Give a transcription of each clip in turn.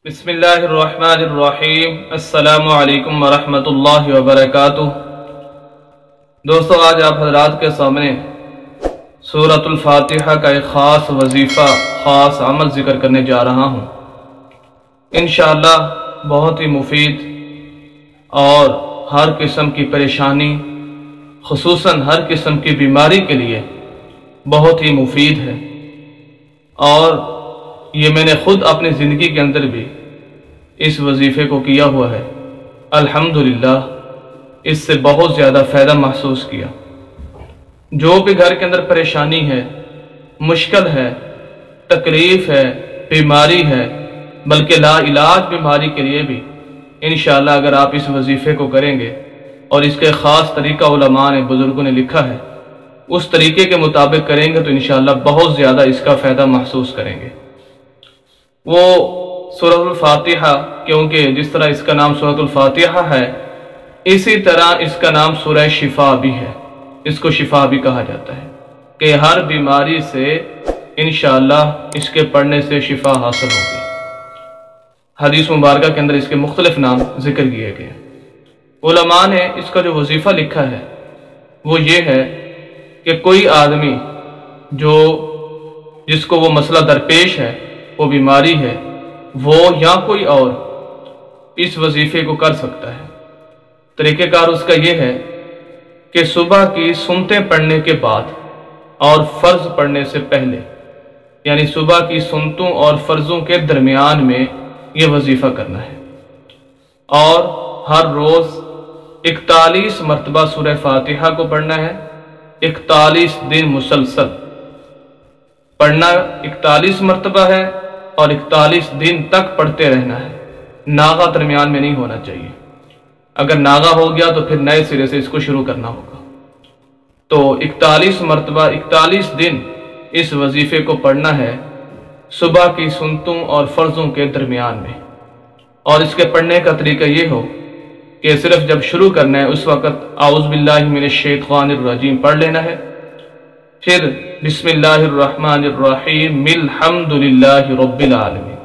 बिस्मिल्लाहिर्रहमानिर्रहीम। अस्सलामु अलैकुम वरहमतुल्लाहि वबरकातुह। दोस्तों, आज आप हजरात के सामने सूरतुल फातिहा का एक ख़ास वजीफ़ा, ख़ास अमल ज़िक्र करने जा रहा हूँ। इंशाअल्लाह बहुत ही मुफीद और हर किस्म की परेशानी, खुसूसन हर किस्म की बीमारी के लिए बहुत ही मुफीद है। और ये मैंने ख़ुद अपनी ज़िंदगी के अंदर भी इस वजीफ़े को किया हुआ है। अल्हम्दुलिल्लाह, इससे बहुत ज़्यादा फ़ायदा महसूस किया। जो भी घर के अंदर परेशानी है, मुश्किल है, तकलीफ़ है, बीमारी है, बल्कि लाइलाज बीमारी के लिए भी इंशाअल्लाह अगर आप इस वजीफ़े को करेंगे और इसके ख़ास तरीका उलमा ने, बुज़ुर्गों ने लिखा है, उस तरीके के मुताबिक करेंगे तो इंशाअल्लाह बहुत ज़्यादा इसका फ़ायदा महसूस करेंगे। वो सूरतुल फातिहा, क्योंकि जिस तरह इसका नाम सूरतुल फातिहा है, इसी तरह इसका नाम सूरह शिफा भी है। इसको शिफा भी कहा जाता है कि हर बीमारी से इंशाअल्लाह इसके पढ़ने से शिफा हासिल होगी। हदीस मुबारक के अंदर इसके मुख्तलिफ नाम जिक्र किए गए। उलमा ने इसका जो वजीफ़ा लिखा है वो ये है कि कोई आदमी जिसको वो मसला दरपेश है, वो बीमारी है, वो या कोई और इस वजीफ़े को कर सकता है। तरीक़ेकार उसका ये है कि सुबह की सुन्नतें पढ़ने के बाद और फ़र्ज़ पढ़ने से पहले, यानी सुबह की सुन्नतों और फ़र्ज़ों के दरमियान में ये वजीफ़ा करना है। और हर रोज़ 41 मरतबा सूरह फातिहा को पढ़ना है। 41 दिन मुसलसल पढ़ना 41 मरतबा है और 41 दिन तक पढ़ते रहना है। नागा दरमियान में नहीं होना चाहिए। अगर नागा हो गया तो फिर नए सिरे से इसको शुरू करना होगा। तो 41 मरतबा 41 दिन इस वजीफ़े को पढ़ना है सुबह की सुन्नतों और फ़र्ज़ों के दरमियान में। और इसके पढ़ने का तरीका ये हो कि सिर्फ जब शुरू करना है उस वक़्त आऊज़ु बिल्लाहि मिनश शैतानिर रजीम पढ़ लेना है। फिर बिस्मिल्लाहिर्रहमानिर्रहीम अल्हम्दुलिल्लाहि रब्बिल आलमीन,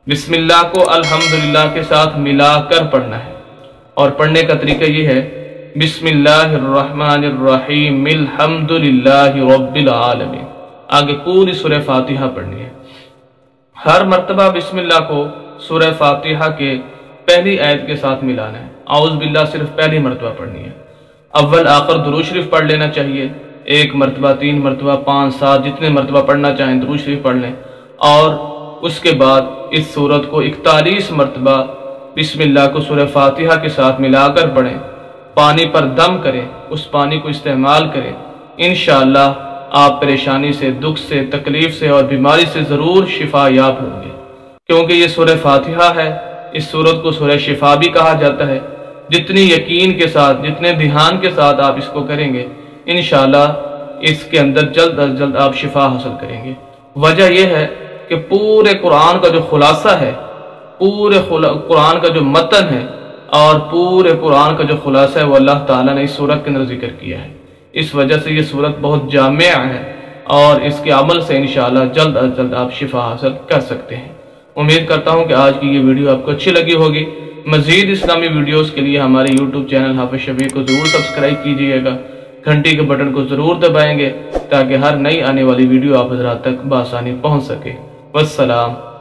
बिस्मिल्लाह को अल्हम्दुलिल्लाह के साथ मिलाकर पढ़ना है। और पढ़ने का तरीका ये है बिस्मिल्लाहिर्रहमानिर्रहीम अल्हम्दुलिल्लाहि रब्बिल आलमीन। आगे पूरी सूरह फातिहा पढ़नी है। हर मर्तबा बिस्मिल्लाह को सूरह फातिहा के पहली आयत के साथ मिलाना है। आऊज़ु बिल्लाह सिर्फ पहली मरतबा पढ़नी है। अव्वल आखिर दुरूद शरीफ पढ़ लेना चाहिए। 1 मरतबा, 3 मरतबा, 5, 7 जितने मरतबा पढ़ना चाहें दुरूद शरीफ पढ़ लें। और उसके बाद इस सूरत को 41 मरतबा बिस्मिल्लाह को सूरह फातिहा के साथ मिलाकर पढ़ें। पानी पर दम करें, उस पानी को इस्तेमाल करें। इंशाअल्लाह आप परेशानी से, दुख से, तकलीफ से और बीमारी से ज़रूर शिफा याब होंगे। क्योंकि ये सूरह फातिहा है, इस सूरत को सूरह शिफा भी कहा जाता है। जितनी यकीन के साथ, जितने ध्यान के साथ आप इसको करेंगे, इंशाअल्लाह इसके अंदर जल्द अज जल्द आप शिफा हासिल करेंगे। वजह यह है कि पूरे कुरान का जो खुलासा है, पूरे कुरान का जो मतन है और पूरे कुरान का जो खुलासा है वो अल्लाह ताला ने इस सूरत के अंदर जिक्र किया है। इस वजह से ये सूरत बहुत जामिया है और इसके अमल से इंशाअल्लाह जल्द अज जल्द आप शिफा हासिल कर सकते हैं। उम्मीद करता हूँ कि आज की ये वीडियो आपको अच्छी लगी होगी। मज़ीद इस्लामी वीडियोज़ के लिए हमारे यूट्यूब चैनल हाफिज़ शबीर को ज़रूर सब्सक्राइब कीजिएगा। घंटी के बटन को ज़रूर दबाएंगे ताकि हर नई आने वाली वीडियो आप हज़रात तक बआसानी पहुँच सके। वस्सलाम।